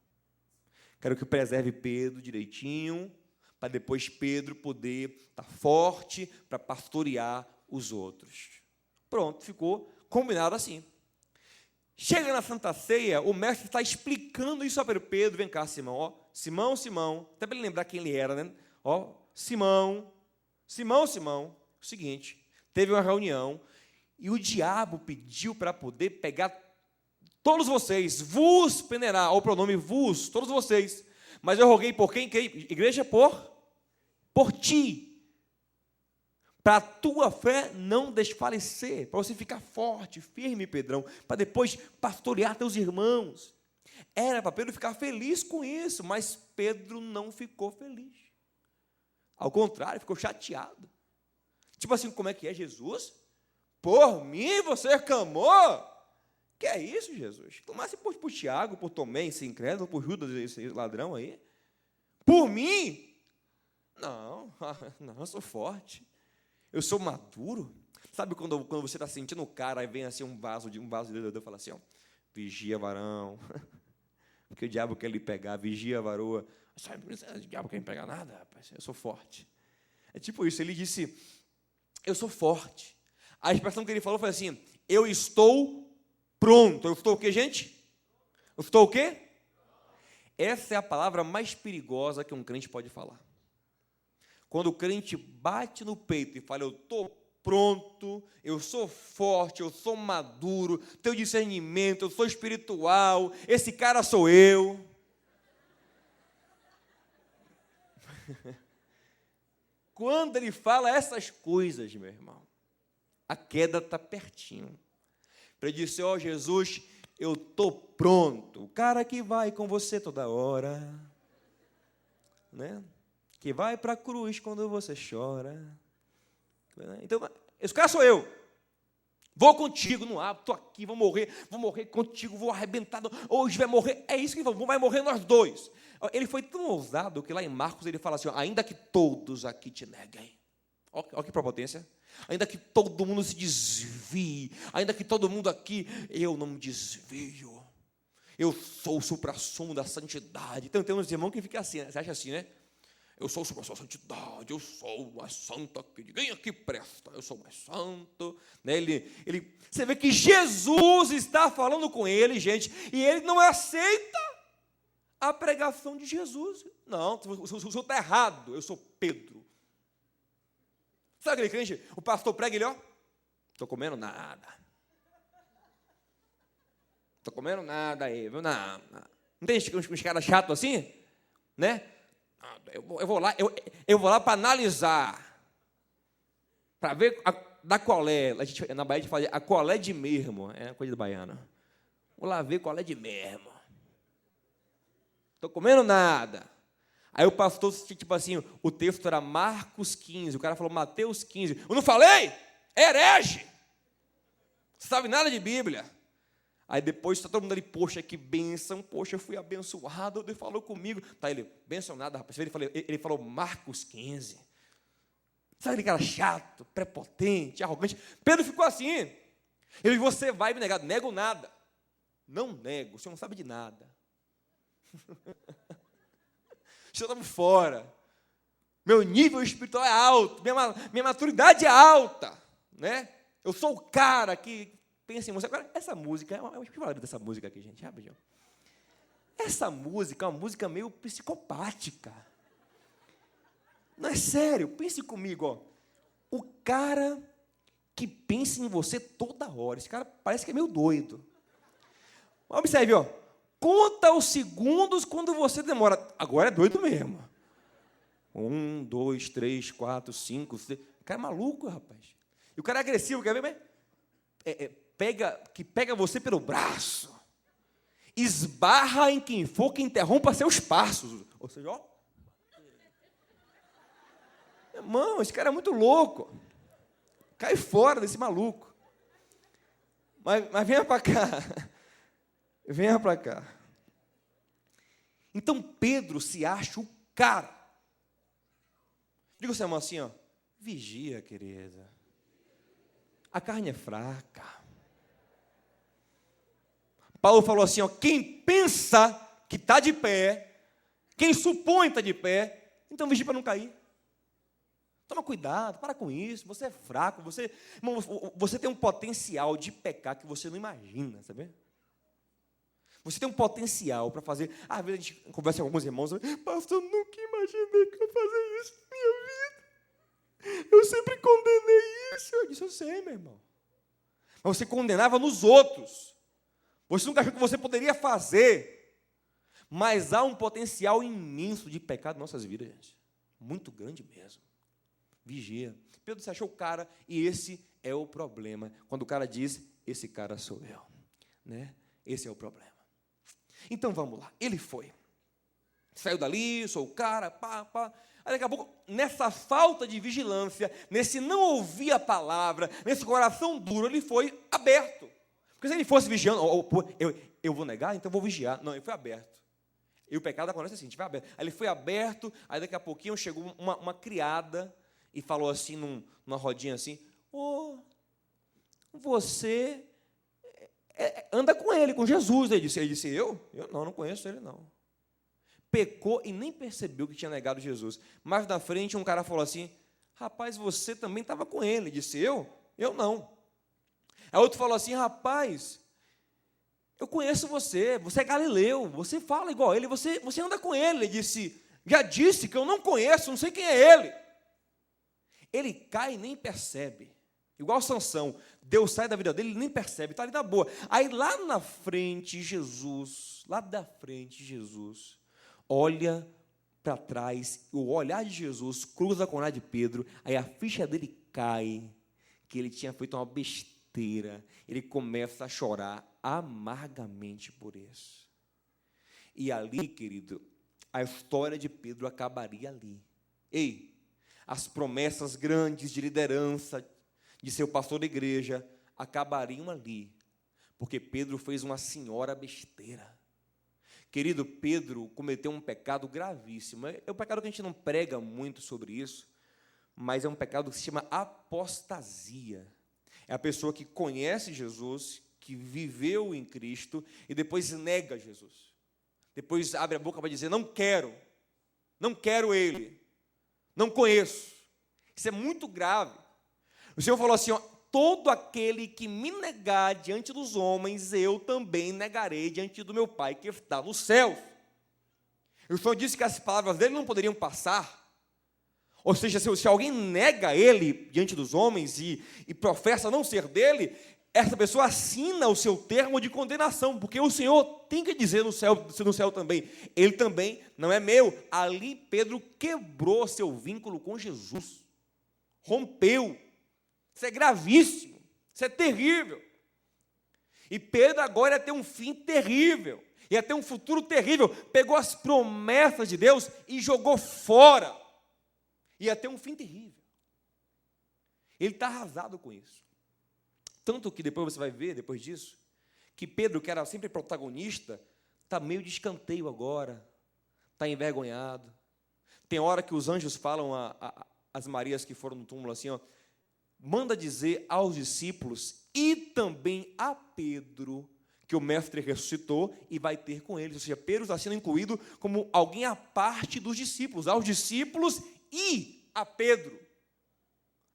A: Quero que preserve Pedro direitinho, para depois Pedro poder estar forte para pastorear os outros. Pronto, ficou combinado assim. Chega na Santa Ceia, o mestre está explicando isso para Pedro. Vem cá, Simão, ó, Simão, até para ele lembrar quem ele era, né? Ó, Simão, o seguinte, teve uma reunião e o diabo pediu para poder pegar todos vocês, vos peneirar, ou o pronome vos, todos vocês. Mas eu roguei por quem? Igreja, por ti. Para a tua fé não desfalecer, para você ficar forte, firme, Pedrão, para depois pastorear teus irmãos. Era para Pedro ficar feliz com isso, mas Pedro não ficou feliz. Ao contrário, ficou chateado. Tipo assim, como é que é, Jesus? Por mim você clamou? Que é isso, Jesus? Tomasse por Tiago, por Tomé, esse incrédulo, por Judas, esse ladrão aí. Por mim? Não, eu sou forte. Eu sou maduro. Sabe quando você está sentindo o cara, aí vem assim um vaso de Deus, eu falo assim, ó, vigia, varão. Porque o diabo quer lhe pegar, vigia, varoa. O diabo quer me pegar nada, rapaz, eu sou forte. É tipo isso, ele disse, eu sou forte. A expressão que ele falou foi assim, eu estou pronto. Eu estou o quê, gente? Eu estou o quê? Essa é a palavra mais perigosa que um crente pode falar. Quando o crente bate no peito e fala, eu estou pronto, eu sou forte, eu sou maduro, tenho discernimento, eu sou espiritual, esse cara sou eu. Quando ele fala essas coisas, meu irmão, a queda está pertinho. Para ele dizer, ó Jesus, eu estou pronto. O cara que vai com você toda hora, né? Que vai para a cruz quando você chora. Então, esse cara sou eu. Vou contigo, não há, estou aqui, vou morrer contigo, vou arrebentar. Hoje vai morrer, é isso que vai morrer nós dois. Ele foi tão ousado que lá em Marcos ele fala assim, ó, ainda que todos aqui te neguem. Olha que prepotência. Ainda que todo mundo se desvie, ainda que todo mundo aqui, eu não me desvio. Eu sou o supra-sumo da santidade. Então tem uns irmãos que ficam assim, né? Você acha assim, né? Eu sou o supra-sumo da santidade, eu sou o mais santo aqui, ninguém aqui presta, eu sou o mais santo. Né? Você vê que Jesus está falando com ele, gente, e ele não aceita a pregação de Jesus. Não, o senhor está errado, eu sou Pedro. Sabe aquele crente? O pastor prega ele, ó, estou comendo nada. Estou comendo nada aí, viu? Não tem uns caras chatos assim? Né? Eu vou lá para analisar, para ver da qual é. Na Bahia a gente fala a qual é de mesmo, é coisa de baiana. Vou lá ver qual é de mesmo. Estou comendo nada. Aí o pastor, tipo assim, o texto era Marcos 15, o cara falou Mateus 15. Eu não falei? Herege! Não sabe nada de Bíblia. Aí depois está todo mundo ali, poxa, que bênção, poxa, eu fui abençoado, Deus falou comigo. Tá, ele, bênção nada, rapaz. Ele falou Marcos 15. Sabe aquele cara chato, prepotente, arrogante? Pedro ficou assim. Ele disse, você vai me negar. Nego nada. Não nego, o senhor não sabe de nada. Estamos fora. Meu nível espiritual é alto, minha maturidade é alta, né? Eu sou o cara que pensa em música. Agora, essa música, o que falar dessa música aqui, gente? Rapidinho. Essa música é uma música meio psicopática. Não é sério, pense comigo, ó. O cara que pensa em você toda hora. Esse cara parece que é meio doido. Observe, ó. Conta os segundos quando você demora. Agora é doido mesmo. 1, 2, 3, 4, 5, 6. O cara é maluco, rapaz. E o cara é agressivo, quer ver? Pega você pelo braço. Esbarra em quem for que interrompa seus passos. Ou seja, ó. Irmão, esse cara é muito louco. Cai fora desse maluco. Mas venha para cá. Venha para cá. Então Pedro se acha o cara. Diga ao seu irmão assim, ó. Vigia, querida. A carne é fraca. Paulo falou assim, ó. Quem pensa que está de pé, quem supõe que está de pé, então vigia para não cair. Toma cuidado, para com isso, você é fraco, você tem um potencial de pecar que você não imagina, sabe? Você tem um potencial para fazer. Às vezes a gente conversa com alguns irmãos, pastor, eu nunca imaginei que eu ia fazer isso na minha vida. Eu sempre condenei isso. Eu disse, eu sei, meu irmão. Mas você condenava nos outros. Você nunca achou que você poderia fazer. Mas há um potencial imenso de pecado em nossas vidas, gente. Muito grande mesmo. Vigia. Pedro se achou o cara, e esse é o problema. Quando o cara diz, esse cara sou eu. Né? Esse é o problema. Então, vamos lá. Ele foi. Saiu dali, sou o cara, pá. Aí, daqui a pouco, nessa falta de vigilância, nesse não ouvir a palavra, nesse coração duro, ele foi aberto. Porque se ele fosse vigiando, eu vou negar, então eu vou vigiar. Não, ele foi aberto. E o pecado acontece assim, a gente vai aberto. Aí ele foi aberto, aí daqui a pouquinho chegou uma criada, e falou assim, numa rodinha assim, você anda com ele, com Jesus. Ele disse, eu não conheço ele, não. Pecou e nem percebeu que tinha negado Jesus. Mais na frente, um cara falou assim, rapaz, você também estava com ele. Ele disse, eu não. Aí outro falou assim, rapaz, eu conheço você é galileu, você fala igual a ele, você anda com ele. Ele disse, já disse que eu não conheço, não sei quem é ele. Ele cai e nem percebe. Igual Sansão, Deus sai da vida dele, ele nem percebe, está ali na boa. Aí lá na frente, Jesus, olha para trás, o olhar de Jesus cruza com o olhar de Pedro, aí a ficha dele cai, que ele tinha feito uma besteira, ele começa a chorar amargamente por isso. E ali, querido, a história de Pedro acabaria ali. Ei, as promessas grandes de liderança, de ser o pastor da igreja, acabariam ali, porque Pedro fez uma senhora besteira. Querido, Pedro cometeu um pecado gravíssimo. É um pecado que a gente não prega muito sobre isso, mas é um pecado que se chama apostasia. É a pessoa que conhece Jesus, que viveu em Cristo, e depois nega Jesus. Depois abre a boca para dizer, não quero ele. Não conheço. Isso é muito grave. O Senhor falou assim, ó, todo aquele que me negar diante dos homens, eu também negarei diante do meu Pai que está no céu. E o Senhor disse que as palavras dele não poderiam passar. Ou seja, se alguém nega ele diante dos homens e professa não ser dele, essa pessoa assina o seu termo de condenação, porque o Senhor tem que dizer no céu também, ele também não é meu. Ali Pedro quebrou seu vínculo com Jesus, rompeu. Isso é gravíssimo, isso é terrível. E Pedro agora ia ter um fim terrível, ia ter um futuro terrível. Pegou as promessas de Deus e jogou fora. Ia ter um fim terrível. Ele está arrasado com isso. Tanto que depois você vai ver, depois disso, que Pedro, que era sempre protagonista, está meio de escanteio agora, está envergonhado. Tem hora que os anjos falam às Marias que foram no túmulo assim, ó, manda dizer aos discípulos e também a Pedro que o mestre ressuscitou e vai ter com eles. Ou seja, Pedro está sendo incluído como alguém à parte dos discípulos, aos discípulos e a Pedro.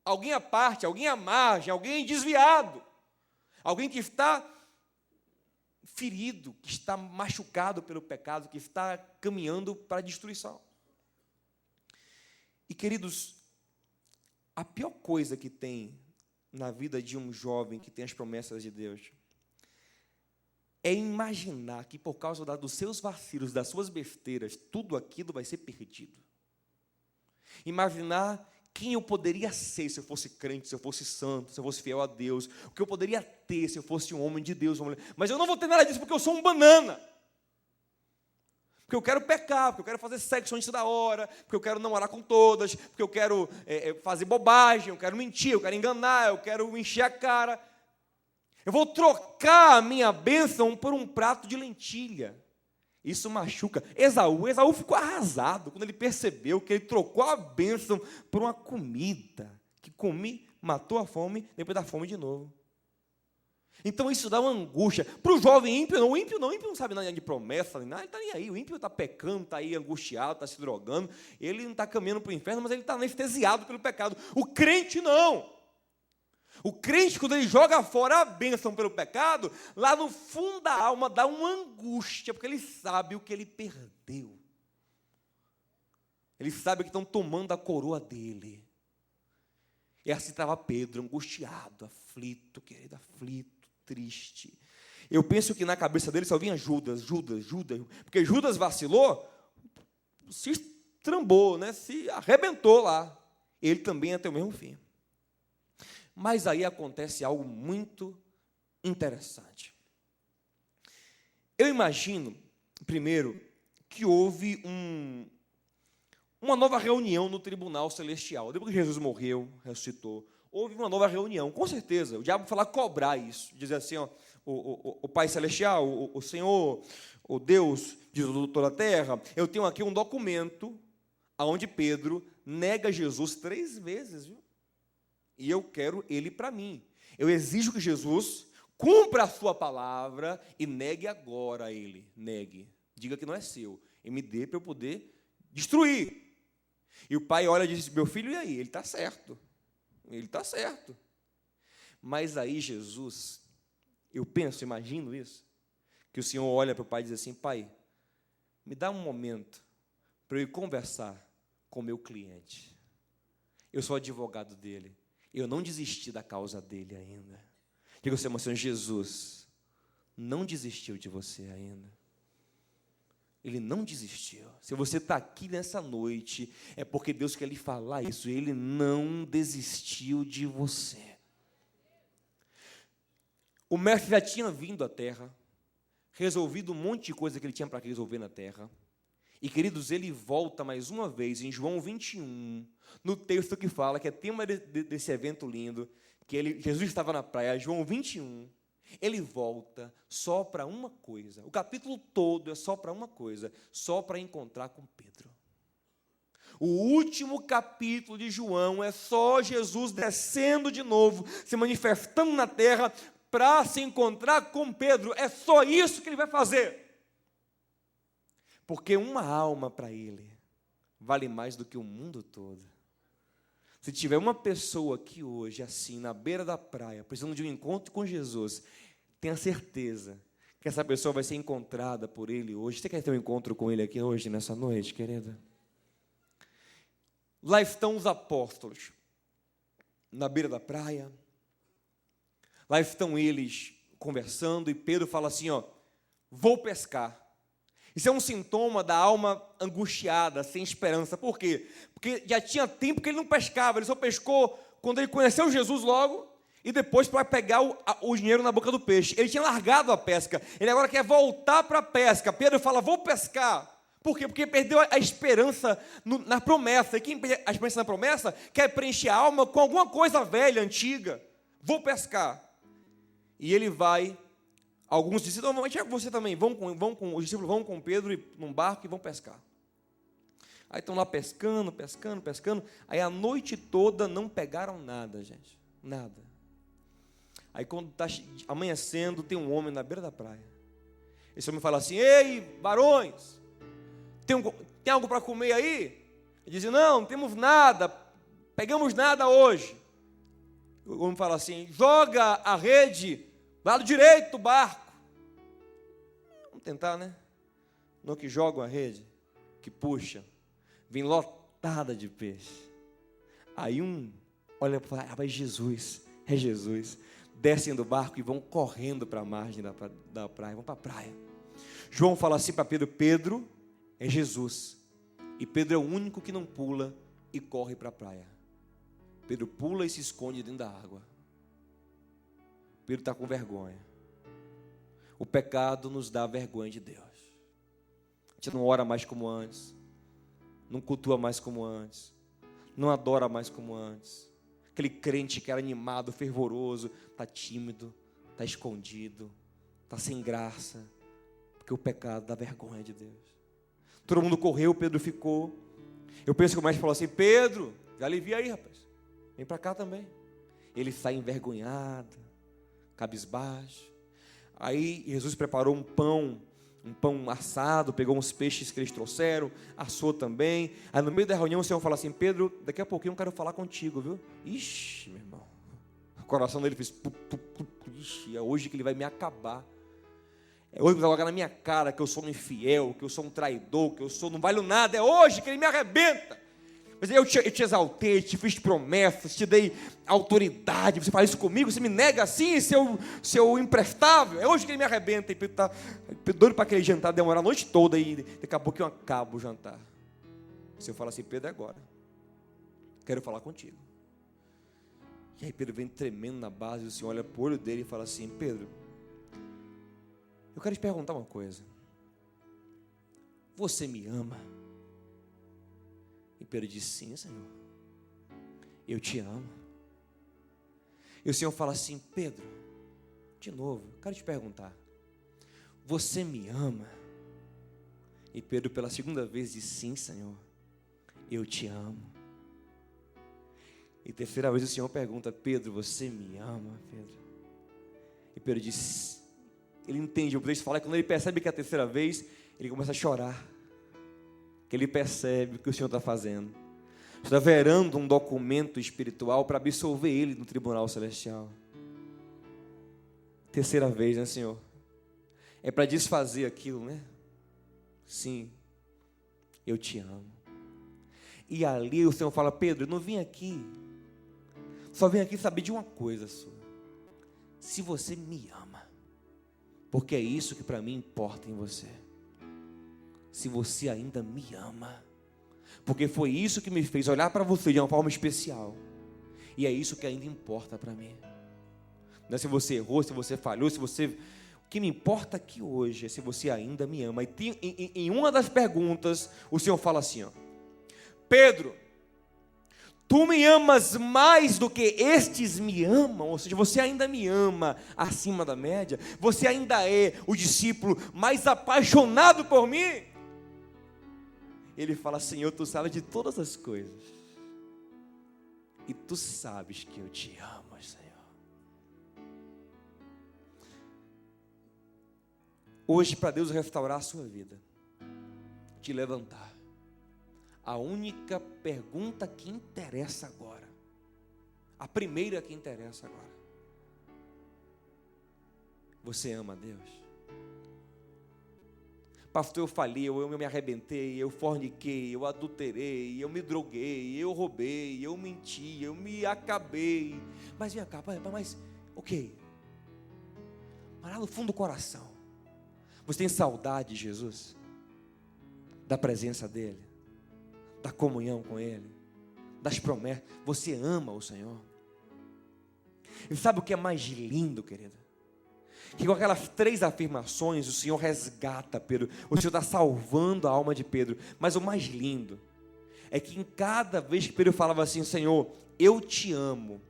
A: Alguém à parte, alguém à margem, alguém desviado, alguém que está ferido, que está machucado pelo pecado, que está caminhando para a destruição. E, queridos, a pior coisa que tem na vida de um jovem que tem as promessas de Deus é imaginar que por causa dos seus vacilos, das suas besteiras, tudo aquilo vai ser perdido. Imaginar quem eu poderia ser se eu fosse crente, se eu fosse santo, se eu fosse fiel a Deus, o que eu poderia ter se eu fosse um homem de Deus, uma mulher. Mas eu não vou ter nada disso porque eu sou um banana. Porque eu quero pecar, porque eu quero fazer sexo antes da hora, porque eu quero namorar com todas, porque eu quero fazer bobagem, eu quero mentir, eu quero enganar, eu quero encher a cara. Eu vou trocar a minha bênção por um prato de lentilha. Isso machuca. Esaú ficou arrasado quando ele percebeu que ele trocou a bênção por uma comida que matou a fome, depois da fome de novo. Então isso dá uma angústia. Para o jovem ímpio não, o ímpio não sabe nada de promessa, nem nada, ele está nem aí. O ímpio está pecando, está aí angustiado, está se drogando, ele não está caminhando para o inferno, mas ele está anestesiado pelo pecado. O crente não. O crente, quando ele joga fora a bênção pelo pecado, lá no fundo da alma dá uma angústia, porque ele sabe o que ele perdeu. Ele sabe que estão tomando a coroa dele. E assim estava Pedro, angustiado, aflito, querido, aflito, triste. Eu penso que na cabeça dele só vinha Judas, porque Judas vacilou, se estrambou, né? Se arrebentou lá. Ele também ia ter o mesmo fim. Mas aí acontece algo muito interessante. Eu imagino, primeiro, que houve uma nova reunião no tribunal celestial. Depois que Jesus morreu, ressuscitou, houve uma nova reunião, com certeza. O diabo foi lá cobrar isso, dizer assim, ó, o Pai Celestial, o Senhor, o Deus de toda a terra, eu tenho aqui um documento onde Pedro nega Jesus 3 vezes, viu? E eu quero ele para mim. Eu exijo que Jesus cumpra a sua palavra e negue agora ele. Negue. Diga que não é seu. E me dê para eu poder destruir. E o pai olha e diz, meu filho, e aí? Ele está certo. Ele está certo. Mas aí Jesus, eu penso, imagino isso, que o Senhor olha para o pai e diz assim, pai, me dá um momento para eu ir conversar com o meu cliente. Eu sou advogado dele. Eu não desisti da causa dele ainda. Diga assim, Senhor, Jesus não desistiu de você ainda. Ele não desistiu. Se você está aqui nessa noite, é porque Deus quer lhe falar isso. Ele não desistiu de você. O mestre já tinha vindo à terra, resolvido um monte de coisa que ele tinha para resolver na terra. E, queridos, ele volta mais uma vez em João 21, no texto que fala, que é tema desse evento lindo, que Jesus estava na praia, João 21, ele volta só para uma coisa. O capítulo todo é só para uma coisa, só para encontrar com Pedro. O último capítulo de João é só Jesus descendo de novo, se manifestando na terra, para se encontrar com Pedro. É só isso que ele vai fazer. Porque uma alma para ele vale mais do que o mundo todo. Se tiver uma pessoa aqui hoje, assim, na beira da praia, precisando de um encontro com Jesus, tenha certeza que essa pessoa vai ser encontrada por ele hoje. Você quer ter um encontro com ele aqui hoje, nessa noite, querida? Lá estão os apóstolos, na beira da praia. Lá estão eles conversando e Pedro fala assim, ó, vou pescar. Isso é um sintoma da alma angustiada, sem esperança. Por quê? Porque já tinha tempo que ele não pescava, ele só pescou quando ele conheceu Jesus logo e depois para pegar o dinheiro na boca do peixe. Ele tinha largado a pesca, ele agora quer voltar para a pesca. Pedro fala, vou pescar. Por quê? Porque perdeu a esperança na promessa. E quem perde a esperança na promessa quer preencher a alma com alguma coisa velha, antiga. Vou pescar. E ele vai... Alguns discípulos, você também, os discípulos vão com Pedro num barco e vão pescar. Aí estão lá pescando. Aí a noite toda não pegaram nada, gente. Nada. Aí quando está amanhecendo, tem um homem na beira da praia. Esse homem fala assim, ei, varões, tem algo para comer aí? Ele diz, não temos nada, pegamos nada hoje. O homem fala assim, joga a rede lado direito do barco. Vamos tentar, né? No que jogam a rede, que puxa, vem lotada de peixe. Aí olha para Jesus, É Jesus. Descem do barco e vão correndo para a margem da praia, vão para a praia. João fala assim para Pedro: Pedro, é Jesus. E Pedro é o único que não pula e corre para a praia. Pedro pula e se esconde dentro da água. Pedro está com vergonha. O pecado nos dá vergonha de Deus. A gente não ora mais como antes, não cultua mais como antes, não adora mais como antes. Aquele crente que era animado, fervoroso, está tímido, está escondido, está sem graça, porque o pecado dá vergonha de Deus. Todo mundo correu, Pedro ficou. Eu penso que o mestre falou assim: Pedro, já alivia aí, rapaz, vem para cá também. Ele sai envergonhado, cabisbaixo. Aí Jesus preparou um pão assado, pegou uns peixes que eles trouxeram, assou também. Aí no meio da reunião o Senhor fala assim: Pedro, daqui a pouquinho eu quero falar contigo, viu? Ixi, meu irmão, o coração dele fez ixi, é hoje que ele vai me acabar. É hoje que ele vai colocar na minha cara que eu sou um infiel, que eu sou um traidor, que eu não valho nada. É hoje que ele me arrebenta. Mas eu te exaltei, te fiz promessas, te dei autoridade. Você fala isso comigo? Você me nega assim, seu imprestável? É hoje que ele me arrebenta. E Pedro está doido para aquele jantar demorar a noite toda. E daqui a pouco eu acabo o jantar. O Senhor fala assim: Pedro, é agora. Quero falar contigo. E aí Pedro vem tremendo na base. E o Senhor olha para o olho dele e fala assim: Pedro, eu quero te perguntar uma coisa. Você me ama? E Pedro diz: sim, Senhor, eu te amo. E o Senhor fala assim: Pedro, de novo, eu quero te perguntar, você me ama? E Pedro pela segunda vez diz: sim, Senhor, eu te amo. E terceira vez o Senhor pergunta: Pedro, você me ama, Pedro? E Pedro diz, ele entende, o texto fala que quando ele percebe que é a terceira vez, ele começa a chorar. Que ele percebe o que o Senhor está fazendo. Está verando um documento espiritual para absolver ele no tribunal celestial. Terceira vez, né, Senhor? É para desfazer aquilo, né? Sim, eu te amo. E ali o Senhor fala: Pedro, eu não vim aqui, só vim aqui saber de uma coisa sua: se você me ama, porque é isso que para mim importa em você. Se você ainda me ama, porque foi isso que me fez olhar para você de uma forma especial, e é isso que ainda importa para mim. Não é se você errou, se você falhou, o que me importa aqui hoje é se você ainda me ama. E em uma das perguntas o Senhor fala assim, ó: Pedro, tu me amas mais do que estes me amam? Ou seja, você ainda me ama acima da média? Você ainda é o discípulo mais apaixonado por mim? Ele fala: Senhor, tu sabes de todas as coisas, e tu sabes que eu te amo, Senhor. Hoje, para Deus restaurar a sua vida, te levantar, a única pergunta que interessa agora, a primeira que interessa agora: você ama a Deus? Pastor, eu falhei, eu me arrebentei, eu forniquei, eu adulterei, eu me droguei, eu roubei, eu menti, eu me acabei. Mas vem cá, mas ok. Mas lá no fundo do coração, você tem saudade de Jesus? Da presença dEle? Da comunhão com Ele? Das promessas? Você ama o Senhor? E sabe o que é mais lindo, querido? Que com aquelas 3 afirmações o Senhor resgata Pedro, o Senhor está salvando a alma de Pedro. Mas o mais lindo é que em cada vez que Pedro falava assim: Senhor, eu te amo,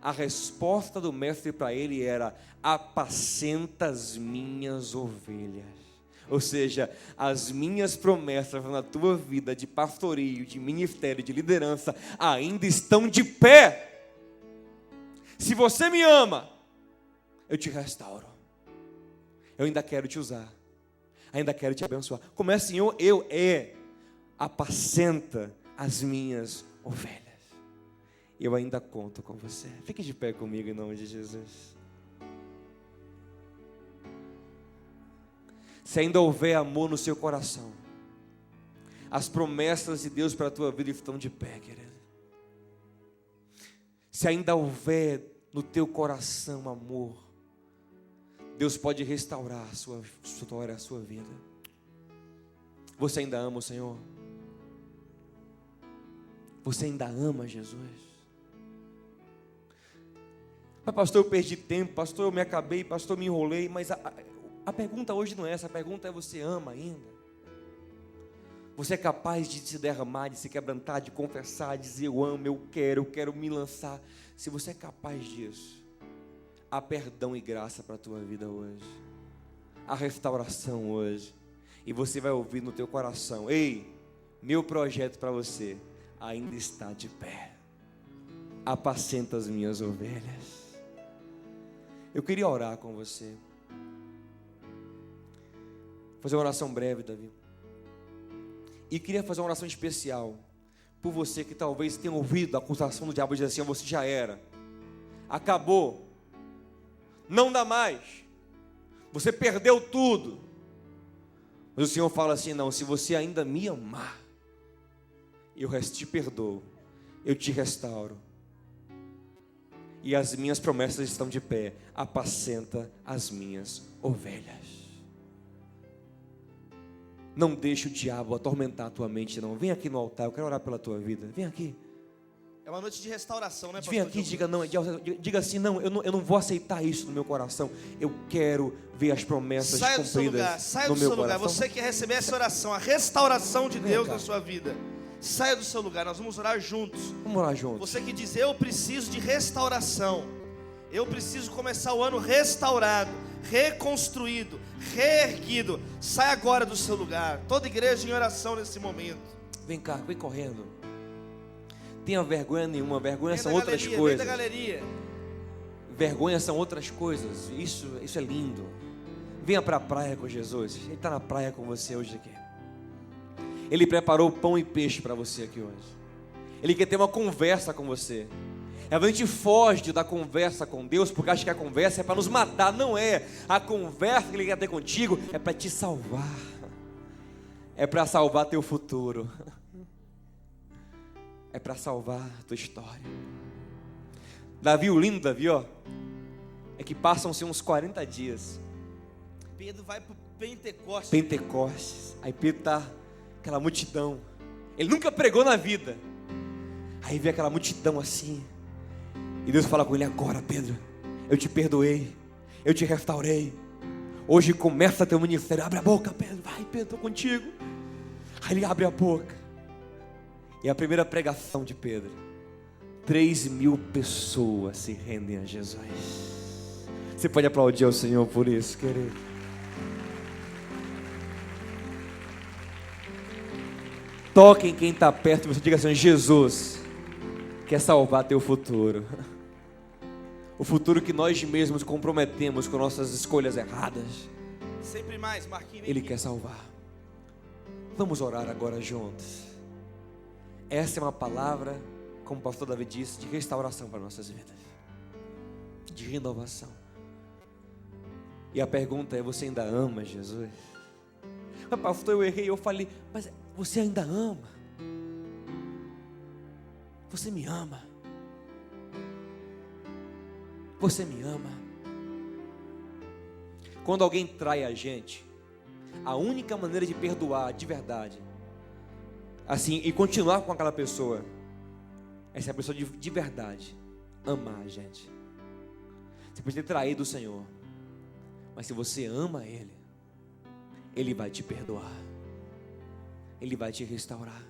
A: a resposta do mestre para ele era: apacenta as minhas ovelhas. Ou seja, as minhas promessas na tua vida de pastoreio, de ministério, de liderança ainda estão de pé. Se você me ama, eu te restauro. Eu ainda quero te usar. Ainda quero te abençoar. Como é, Senhor? Apacenta as minhas ovelhas. Eu ainda conto com você. Fique de pé comigo em nome de Jesus. Se ainda houver amor no seu coração, as promessas de Deus para a tua vida estão de pé, querido. Se ainda houver no teu coração amor, Deus pode restaurar a sua história, a sua vida. Você ainda ama o Senhor? Você ainda ama Jesus? Mas pastor, eu perdi tempo, pastor, eu me acabei, pastor, eu me enrolei. Mas a pergunta hoje não é essa, a pergunta é: você ama ainda? Você é capaz de se derramar, de se quebrantar, de confessar, de dizer eu amo, eu quero me lançar? Se você é capaz disso, há perdão e graça para a tua vida hoje, há restauração hoje, e você vai ouvir no teu coração: ei, meu projeto para você ainda está de pé, apacenta as minhas ovelhas. Eu queria orar com você, fazer uma oração breve, Davi, e queria fazer uma oração especial por você que talvez tenha ouvido a acusação do diabo, dizer assim: você já era, acabou, não dá mais, você perdeu tudo. Mas o Senhor fala assim: não, se você ainda me amar, eu te perdoo, eu te restauro, e as minhas promessas estão de pé, apacenta as minhas ovelhas. Não deixe o diabo atormentar a tua mente, não. Vem aqui no altar, eu quero orar pela tua vida. Vem aqui.
B: É uma noite de restauração, né, pastor?
A: Vem aqui, diga assim: não, eu não vou aceitar isso no meu coração. Eu quero ver as promessas
B: cumpridas. Saia do seu lugar. Você quer receber essa oração, a restauração de Deus na sua vida. Saia do seu lugar, nós vamos orar juntos.
A: Vamos orar juntos.
B: Você que diz: eu preciso de restauração, eu preciso começar o ano restaurado, reconstruído, reerguido. Sai agora do seu lugar. Toda igreja em oração nesse momento.
A: Vem cá, vem correndo. Tenha vergonha nenhuma, vergonha são outras coisas.
B: Vem da galeria.
A: Vergonha são outras coisas. Isso é lindo. Venha para a praia com Jesus. Ele está na praia com você hoje aqui. Ele preparou pão e peixe para você aqui hoje. Ele quer ter uma conversa com você. A gente foge da conversa com Deus porque acha que a conversa é para nos matar. Não é. A conversa que Ele quer ter contigo é para te salvar. É para salvar teu futuro. É para salvar a tua história. Davi, o lindo Davi, ó, é que passam-se uns 40 dias.
B: Pedro vai para o
A: Pentecostes. Aí Pedro está aquela multidão. Ele nunca pregou na vida. Aí vê aquela multidão assim. E Deus fala com ele: agora, Pedro, eu te perdoei, eu te restaurei. Hoje começa teu ministério. Abre a boca, Pedro. Vai, Pedro, estou contigo. Aí ele abre a boca. E a primeira pregação de Pedro, 3.000 pessoas se rendem a Jesus. Você pode aplaudir ao Senhor por isso, querido. Toque em quem está perto de você, diga assim: Jesus quer salvar teu futuro. O futuro que nós mesmos comprometemos com nossas escolhas erradas.
B: Sempre mais, Marquinhos.
A: Ele quer salvar. Vamos orar agora juntos. Essa é uma palavra, como o pastor Davi disse, de restauração para nossas vidas, de renovação. E a pergunta é: você ainda ama Jesus? Mas pastor, eu errei, eu falei, mas você ainda ama? Você me ama? Você me ama? Quando alguém trai a gente, a única maneira de perdoar de verdade, assim, e continuar com aquela pessoa, é se a pessoa de verdade amar a gente. Você pode ter traído o Senhor, mas se você ama Ele, Ele vai te perdoar, Ele vai te restaurar,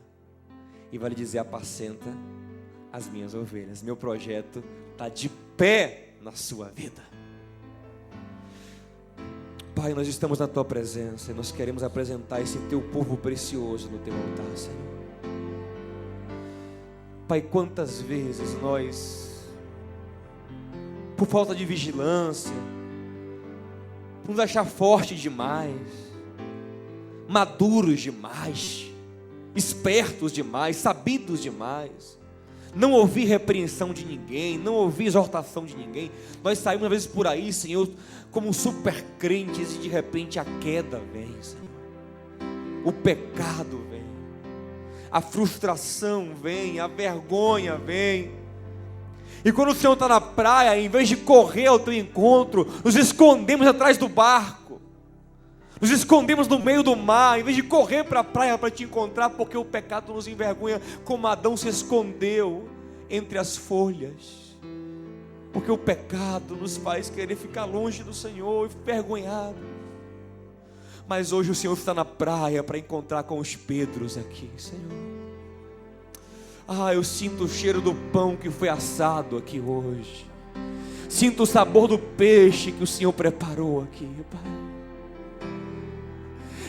A: e vai lhe dizer: apacenta as minhas ovelhas. Meu projeto está de pé na sua vida. Pai, nós estamos na Tua presença e nós queremos apresentar esse Teu povo precioso no Teu altar, Senhor. Pai, quantas vezes nós, por falta de vigilância, por nos achar fortes demais, maduros demais, espertos demais, sabidos demais, não ouvir repreensão de ninguém, não ouvir exortação de ninguém, nós saímos às vezes por aí, Senhor, como super crentes, e de repente a queda vem, Senhor, o pecado vem, a frustração vem, a vergonha vem, E quando o Senhor está na praia, em vez de correr ao teu encontro, nos escondemos atrás do barco, nos escondemos no meio do mar, em vez de correr para a praia para te encontrar, porque o pecado nos envergonha, como Adão se escondeu entre as folhas, porque o pecado nos faz querer ficar longe do Senhor, envergonhado. Mas hoje o Senhor está na praia para encontrar com os Pedros aqui, Senhor. Eu sinto o cheiro do pão que foi assado aqui hoje. Sinto o sabor do peixe que o Senhor preparou aqui, Pai.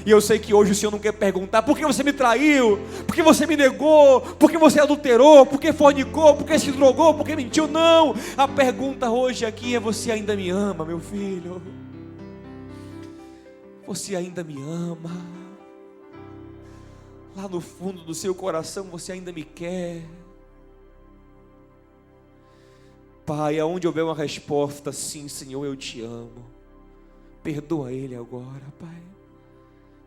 A: E eu sei que hoje o Senhor não quer perguntar: por que você me traiu? Por que você me negou? Por que você adulterou? Por que fornicou? Por que se drogou? Por que mentiu? Não! A pergunta hoje aqui é: você ainda me ama, meu filho? Você ainda me ama? Lá no fundo do seu coração você ainda me quer? Pai, aonde houver uma resposta: sim, Senhor, eu te amo, perdoa ele agora, Pai.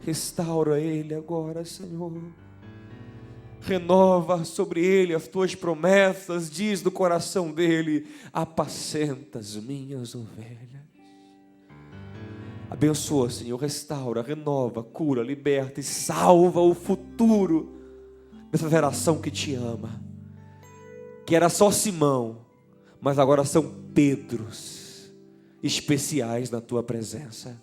A: Restaura ele agora, Senhor. Renova sobre ele as tuas promessas. Diz do coração dele: apacenta as minhas ovelhas. Abençoa, Senhor, restaura, renova, cura, liberta e salva o futuro dessa geração que te ama, que era só Simão, mas agora são Pedros especiais na tua presença.